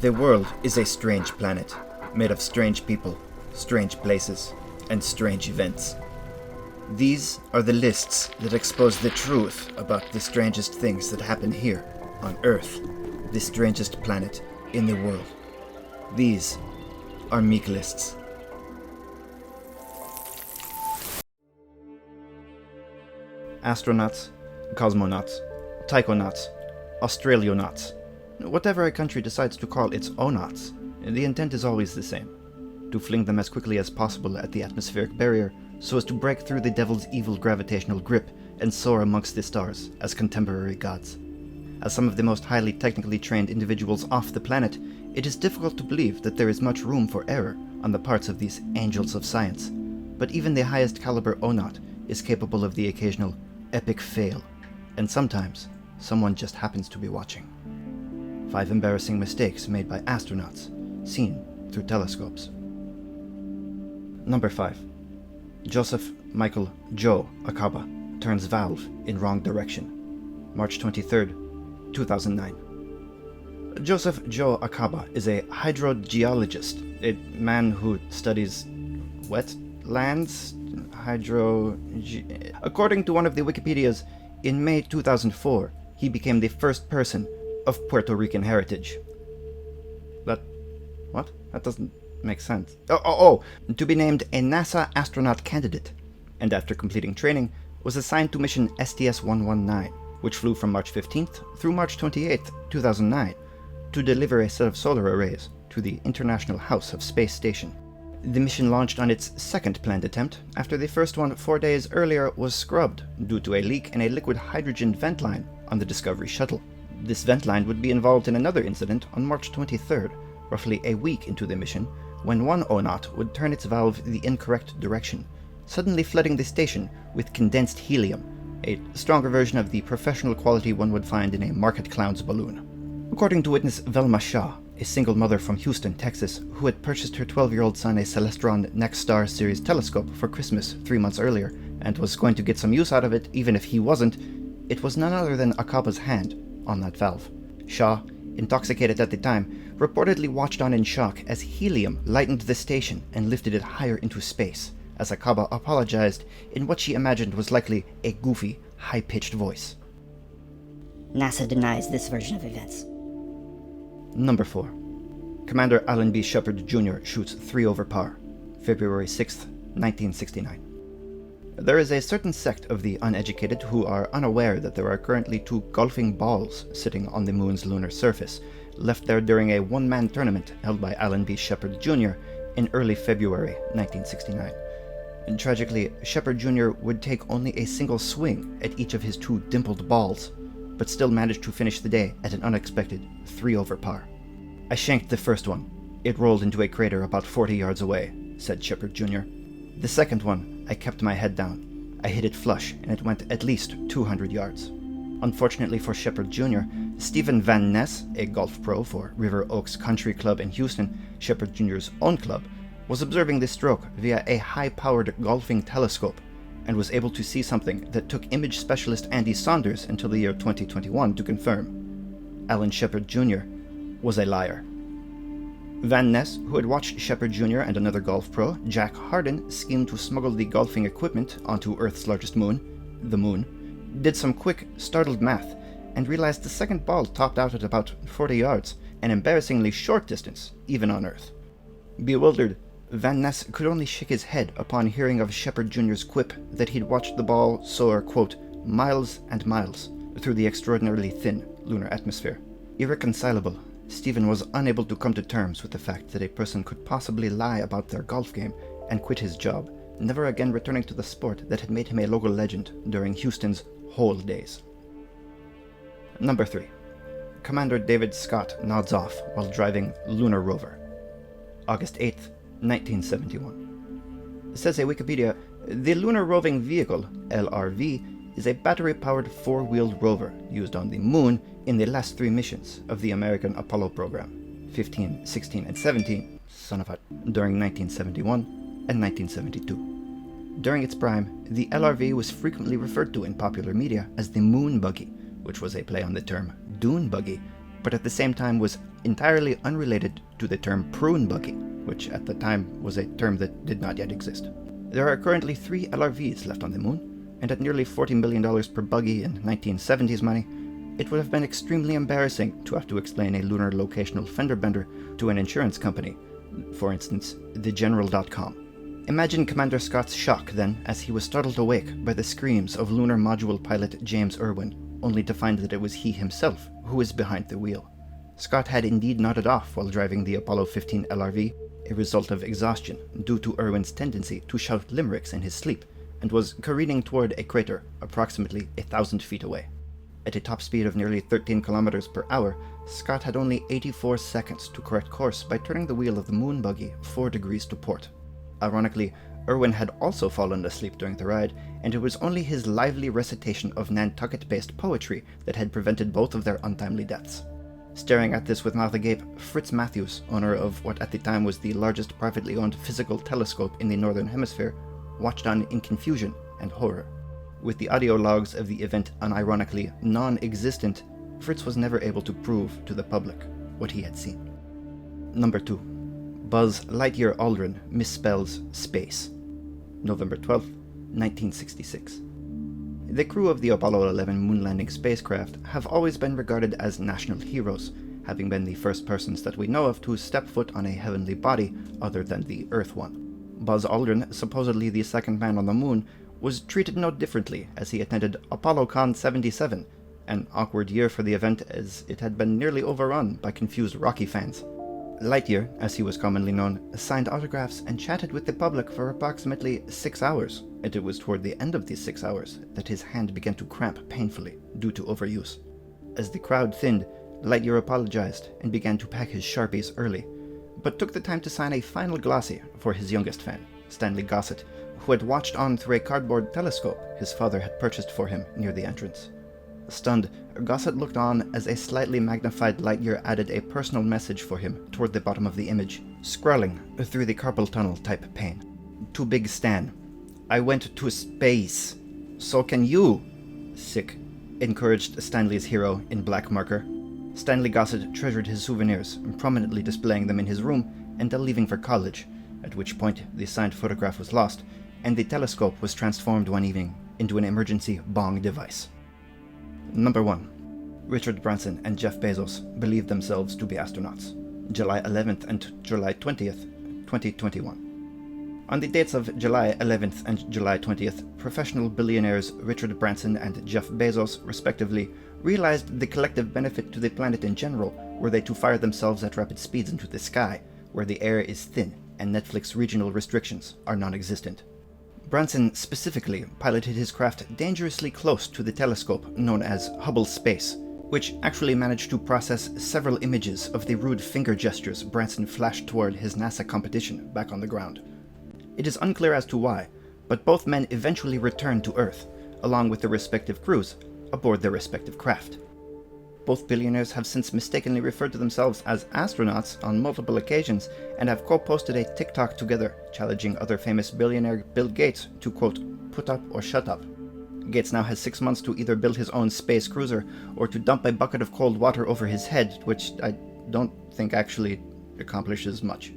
The world is a strange planet, made of strange people, strange places, and strange events. These are the lists that expose the truth about the strangest things that happen here, on Earth, the strangest planet in the world. These are Miklists. Astronauts, cosmonauts, taikonauts, Australionauts, whatever a country decides to call its onauts, the intent is always the same: to fling them as quickly as possible at the atmospheric barrier so as to break through the devil's evil gravitational grip and soar amongst the stars as contemporary gods. As some of the most highly technically trained individuals off the planet, it is difficult to believe that there is much room for error on the parts of these angels of science, but even the highest caliber onaut is capable of the occasional epic fail, and sometimes someone just happens to be watching. 5 embarrassing mistakes made by astronauts, seen through telescopes. Number 5. Joseph Michael Joe Acaba turns valve in wrong direction. March 23rd, 2009. Joseph Joe Acaba is a hydrogeologist, a man who studies wetlands. According to one of the Wikipedias, in May 2004, he became the first person of Puerto Rican heritage. What? That doesn't make sense. To be named a NASA astronaut candidate, and after completing training, was assigned to mission STS-119, which flew from March 15th through March 28th, 2009, to deliver a set of solar arrays to the International House of Space Station. The mission launched on its second planned attempt after the first one 4 days earlier was scrubbed due to a leak in a liquid hydrogen vent line on the Discovery shuttle. This vent line would be involved in another incident on March 23rd, roughly a week into the mission, when one onaut would turn its valve the incorrect direction, suddenly flooding the station with condensed helium, a stronger version of the professional quality one would find in a market clown's balloon. According to witness Velma Shaw, a single mother from Houston, Texas, who had purchased her 12-year-old son a Celestron Next Star Series telescope for Christmas 3 months earlier, and was going to get some use out of it even if he wasn't, it was none other than Acaba's hand on that valve. Shaw, intoxicated at the time, reportedly watched on in shock as helium lightened the station and lifted it higher into space, as Acaba apologized in what she imagined was likely a goofy, high-pitched voice. NASA denies this version of events. Number 4. Commander Alan B. Shepard Jr. shoots 3 over par, February 6th, 1969. There is a certain sect of the uneducated who are unaware that there are currently 2 golfing balls sitting on the moon's lunar surface, left there during a one-man tournament held by Alan B. Shepard Jr. in early February 1969. And tragically, Shepard Jr. would take only a single swing at each of his 2 dimpled balls, but still managed to finish the day at an unexpected 3 over par. "I shanked the first one. It rolled into a crater about 40 yards away," said Shepard Jr. "The second one, I kept my head down. I hit it flush, and it went at least 200 yards. Unfortunately for Shepard Jr., Stephen Van Ness, a golf pro for River Oaks Country Club in Houston, Shepard Jr.'s own club, was observing this stroke via a high-powered golfing telescope, and was able to see something that took image specialist Andy Saunders until the year 2021 to confirm. Alan Shepard Jr. was a liar. Van Ness, who had watched Shepard Jr. and another golf pro, Jack Harden, scheme to smuggle the golfing equipment onto Earth's largest moon, the Moon, did some quick, startled math, and realized the second ball topped out at about 40 yards, an embarrassingly short distance, even on Earth. Bewildered, Van Ness could only shake his head upon hearing of Shepard Jr.'s quip that he'd watched the ball soar, quote, miles and miles through the extraordinarily thin lunar atmosphere. Irreconcilable, Stephen was unable to come to terms with the fact that a person could possibly lie about their golf game and quit his job, never again returning to the sport that had made him a local legend during Houston's whole days. Number 3. Commander David Scott nods off while driving Lunar Rover. August 8th, 1971. Says a Wikipedia, the Lunar Roving Vehicle, LRV, is a battery-powered 4-wheeled rover used on the Moon in the last 3 missions of the American Apollo program, 15, 16, and 17, during 1971 and 1972. During its prime, the LRV was frequently referred to in popular media as the Moon Buggy, which was a play on the term dune buggy, but at the same time was entirely unrelated to the term prune buggy, which at the time was a term that did not yet exist. There are currently 3 LRVs left on the moon, and at nearly $40 million per buggy in 1970s money, it would have been extremely embarrassing to have to explain a lunar locational fender bender to an insurance company, for instance, thegeneral.com. Imagine Commander Scott's shock then as he was startled awake by the screams of lunar module pilot James Irwin, only to find that it was he himself who was behind the wheel. Scott had indeed nodded off while driving the Apollo 15 LRV, a result of exhaustion due to Irwin's tendency to shout limericks in his sleep, and was careening toward a crater approximately 1,000 feet away. At a top speed of nearly 13 kilometers per hour, Scott had only 84 seconds to correct course by turning the wheel of the moon buggy 4 degrees to port. Ironically, Irwin had also fallen asleep during the ride, and it was only his lively recitation of Nantucket-based poetry that had prevented both of their untimely deaths. Staring at this with mouth agape, Fritz Matthews, owner of what at the time was the largest privately owned physical telescope in the Northern Hemisphere, watched on in confusion and horror. With the audio logs of the event unironically non-existent, Fritz was never able to prove to the public what he had seen. Number 2. Buzz Lightyear Aldrin misspells space. November 12, 1966. The crew of the Apollo 11 moon landing spacecraft have always been regarded as national heroes, having been the first persons that we know of to step foot on a heavenly body other than the Earth one. Buzz Aldrin, supposedly the second man on the moon, was treated no differently as he attended ApolloCon 77, an awkward year for the event as it had been nearly overrun by confused Rocky fans. Lightyear, as he was commonly known, signed autographs and chatted with the public for approximately 6 hours, and it was toward the end of these 6 hours that his hand began to cramp painfully due to overuse. As the crowd thinned, Lightyear apologized and began to pack his Sharpies early, but took the time to sign a final glossy for his youngest fan, Stanley Gossett, who had watched on through a cardboard telescope his father had purchased for him near the entrance. Stunned, Gossett looked on as a slightly magnified Lightyear added a personal message for him toward the bottom of the image, scrawling through the carpal tunnel type pane. "To Big Stan, I went to space. So can you." Sick, encouraged Stanley's hero in black marker. Stanley Gossett treasured his souvenirs, prominently displaying them in his room until leaving for college, at which point the signed photograph was lost, and the telescope was transformed one evening into an emergency bong device. Number 1. Richard Branson and Jeff Bezos believed themselves to be astronauts. July 11th and July 20th, 2021. On the dates of July 11th and July 20th, professional billionaires Richard Branson and Jeff Bezos, respectively, realized the collective benefit to the planet in general were they to fire themselves at rapid speeds into the sky, where the air is thin and Netflix regional restrictions are non-existent. Branson specifically piloted his craft dangerously close to the telescope known as Hubble Space, which actually managed to process several images of the rude finger gestures Branson flashed toward his NASA competition back on the ground. It is unclear as to why, but both men eventually returned to Earth, along with their respective crews, aboard their respective craft. Both billionaires have since mistakenly referred to themselves as astronauts on multiple occasions and have co-posted a TikTok together challenging other famous billionaire Bill Gates to, quote, "put up or shut up." Gates now has 6 months to either build his own space cruiser or to dump a bucket of cold water over his head, which I don't think actually accomplishes much.